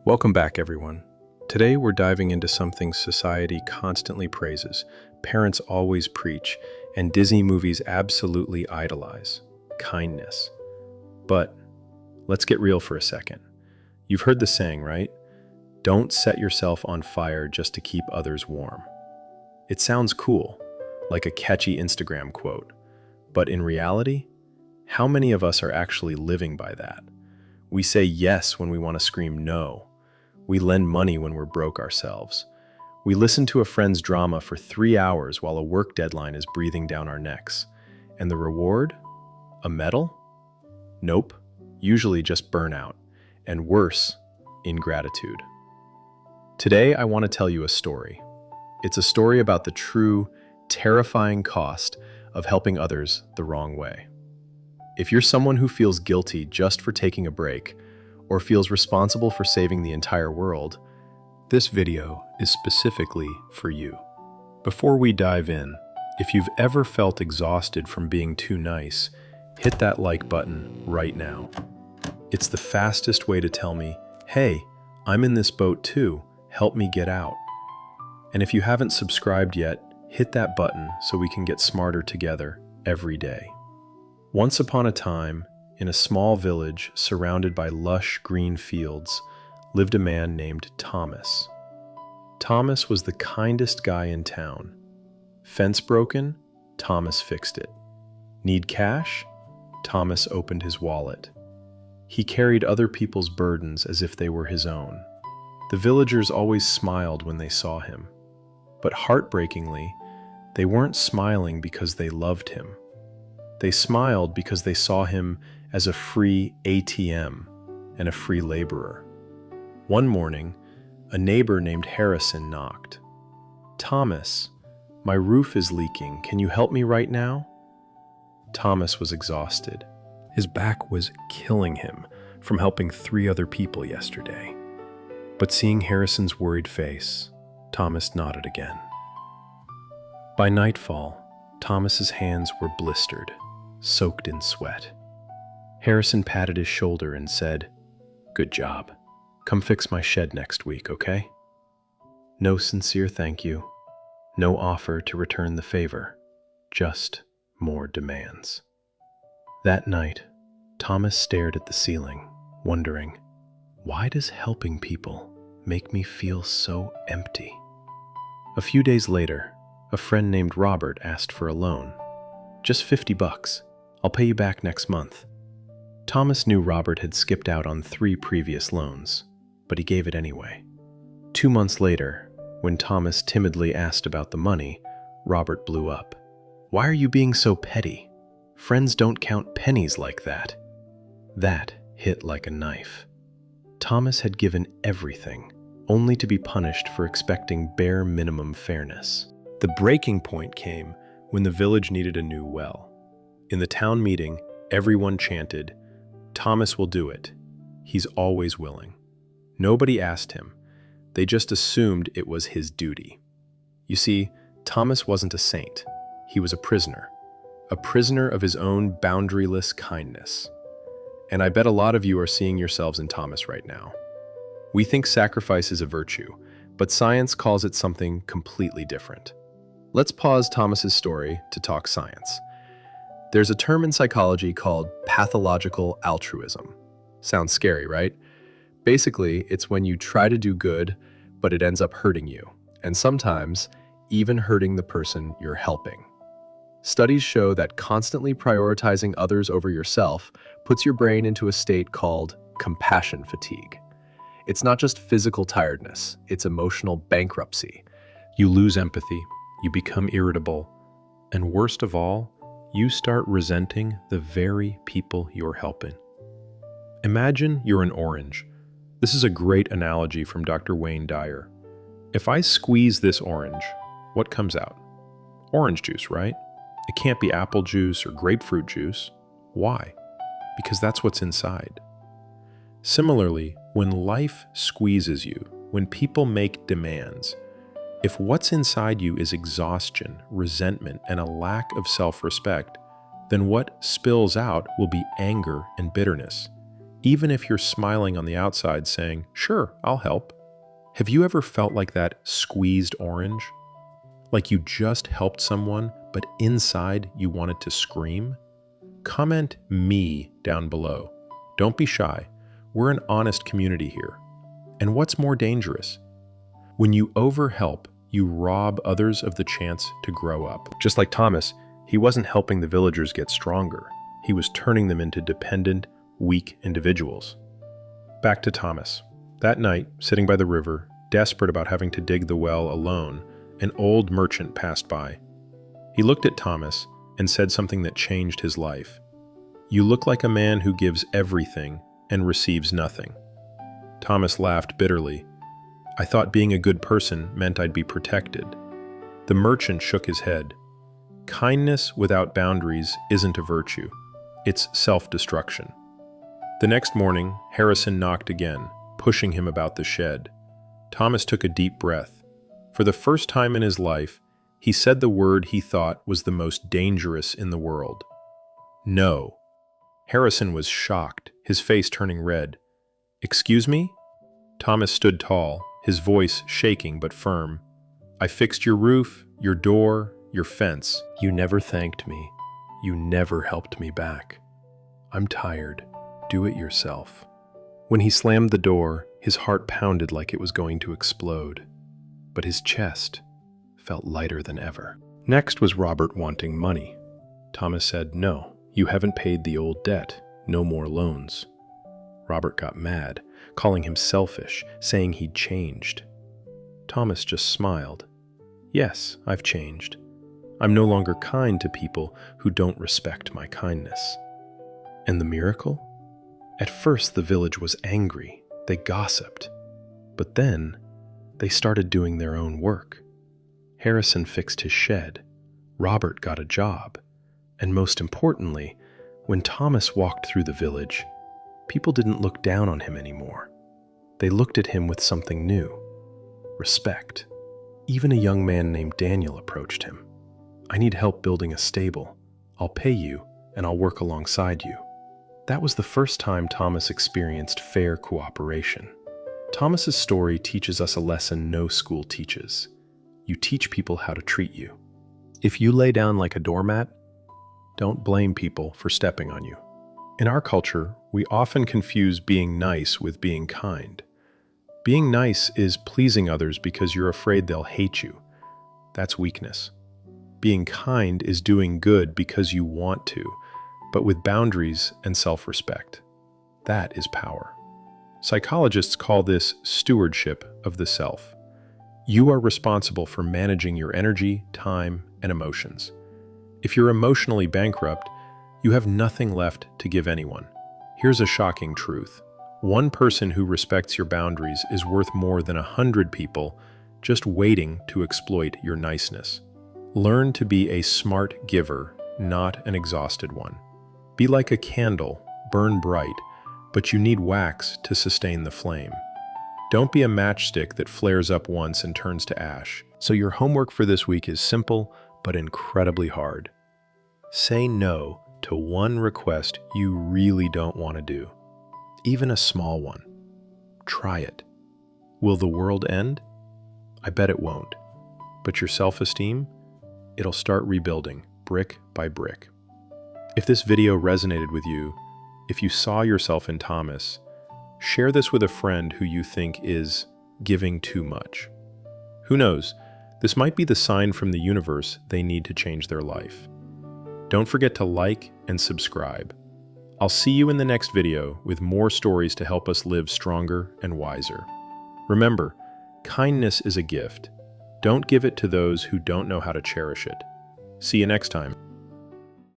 Welcome back, everyone. Today we're diving into something society constantly praises, parents always preach, and Disney movies absolutely idolize: kindness. But let's get real for a second. You've heard the saying, right? Don't set yourself on fire just to keep others warm. It sounds cool, like a catchy Instagram quote. But in reality, how many of us are actually living by that? We say yes when we want to scream no. We lend money when we're broke ourselves. We listen to a friend's drama for 3 hours while a work deadline is breathing down our necks. And the reward? A medal? Nope. Usually just burnout. And worse, ingratitude. Today, I want to tell you a story. It's a story about the true, terrifying cost of helping others the wrong way. If you're someone who feels guilty just for taking a break, or feels responsible for saving the entire world, this video is specifically for you. Before we dive in, if you've ever felt exhausted from being too nice, hit that like button right now. It's the fastest way to tell me, hey, I'm in this boat too, help me get out. And if you haven't subscribed yet, hit that button so we can get smarter together every day. Once upon a time, in a small village surrounded by lush green fields, lived a man named Thomas. Thomas was the kindest guy in town. Fence broken? Thomas fixed it. Need cash? Thomas opened his wallet. He carried other people's burdens as if they were his own. The villagers always smiled when they saw him. But heartbreakingly, they weren't smiling because they loved him. They smiled because they saw him as a free ATM and a free laborer. One morning, a neighbor named Harrison knocked. "Thomas, my roof is leaking. Can you help me right now?" Thomas was exhausted. His back was killing him from helping 3 other people yesterday. But seeing Harrison's worried face, Thomas nodded again. By nightfall, Thomas's hands were blistered, soaked in sweat. Harrison patted his shoulder and said, "Good job. Come fix my shed next week, okay?" No sincere thank you, no offer to return the favor, just more demands. That night, Thomas stared at the ceiling, wondering, why does helping people make me feel so empty? A few days later, a friend named Robert asked for a loan. "Just $50. I'll pay you back next month." Thomas knew Robert had skipped out on 3 previous loans, but he gave it anyway. 2 months later, when Thomas timidly asked about the money, Robert blew up. "Why are you being so petty? Friends don't count pennies like that." That hit like a knife. Thomas had given everything, only to be punished for expecting bare minimum fairness. The breaking point came when the village needed a new well. In the town meeting, everyone chanted, "Thomas will do it. He's always willing." Nobody asked him. They just assumed it was his duty. You see, Thomas wasn't a saint. He was a prisoner of his own boundaryless kindness. And I bet a lot of you are seeing yourselves in Thomas right now. We think sacrifice is a virtue, but science calls it something completely different. Let's pause Thomas's story to talk science. There's a term in psychology called pathological altruism. Sounds scary, right? Basically, it's when you try to do good, but it ends up hurting you, and sometimes even hurting the person you're helping. Studies show that constantly prioritizing others over yourself puts your brain into a state called compassion fatigue. It's not just physical tiredness, it's emotional bankruptcy. You lose empathy, you become irritable, and worst of all, you start resenting the very people you're helping. Imagine you're an orange. This is a great analogy from Dr. Wayne Dyer. If I squeeze this orange, what comes out? Orange juice, right? It can't be apple juice or grapefruit juice. Why? Because that's what's inside. Similarly, when life squeezes you, when people make demands, if what's inside you is exhaustion, resentment, and a lack of self-respect, then what spills out will be anger and bitterness. even if you're smiling on the outside saying, "Sure, I'll help." Have you ever felt like that squeezed orange? Like you just helped someone, but inside you wanted to scream? Comment "me" down below. Don't be shy. We're an honest community here. And what's more dangerous? When you overhelp, you rob others of the chance to grow up. Just like Thomas, he wasn't helping the villagers get stronger. He was turning them into dependent, weak individuals. Back to Thomas. That night, sitting by the river, desperate about having to dig the well alone, an old merchant passed by. He looked at Thomas and said something that changed his life. "You look like a man who gives everything and receives nothing." Thomas laughed bitterly. "I thought being a good person meant I'd be protected." The merchant shook his head. "Kindness without boundaries isn't a virtue. It's self-destruction." The next morning, Harrison knocked again, pushing him about the shed. Thomas took a deep breath. For the first time in his life, he said the word he thought was the most dangerous in the world. "No." Harrison was shocked, his face turning red. "Excuse me?" Thomas stood tall, his voice shaking but firm. "I fixed your roof, your door, your fence. You never thanked me. You never helped me back. I'm tired. Do it yourself." When he slammed the door, his heart pounded like it was going to explode. But his chest felt lighter than ever. Next was Robert wanting money. Thomas said, "No, you haven't paid the old debt. No more loans." Robert got mad, calling him selfish, saying he'd changed. Thomas just smiled. "Yes, I've changed. I'm no longer kind to people who don't respect my kindness." And the miracle? At first, the village was angry. They gossiped. But then, they started doing their own work. Harrison fixed his shed. Robert got a job. And most importantly, when Thomas walked through the village, people didn't look down on him anymore. They looked at him with something new: respect. Even a young man named Daniel approached him. "I need help building a stable. I'll pay you, and I'll work alongside you." That was the first time Thomas experienced fair cooperation. Thomas's story teaches us a lesson no school teaches. You teach people how to treat you. If you lay down like a doormat, don't blame people for stepping on you. In our culture, we often confuse being nice with being kind. Being nice is pleasing others because you're afraid they'll hate you. That's weakness. Being kind is doing good because you want to, but with boundaries and self-respect. That is power. Psychologists call this stewardship of the self. You are responsible for managing your energy, time, and emotions. If you're emotionally bankrupt, you have nothing left to give anyone. Here's a shocking truth. One person who respects your boundaries is worth more than 100 people just waiting to exploit your niceness. Learn to be a smart giver, not an exhausted one. Be like a candle, burn bright, but you need wax to sustain the flame. Don't be a matchstick that flares up once and turns to ash. So your homework for this week is simple, but incredibly hard. Say no to one request you really don't want to do. Even a small one. Try it. Will the world end? I bet it won't. But your self-esteem? It'll start rebuilding, brick by brick. If this video resonated with you, if you saw yourself in Thomas, share this with a friend who you think is giving too much. Who knows, this might be the sign from the universe they need to change their life. Don't forget to like and subscribe. I'll see you in the next video with more stories to help us live stronger and wiser. Remember, kindness is a gift. Don't give it to those who don't know how to cherish it. See you next time.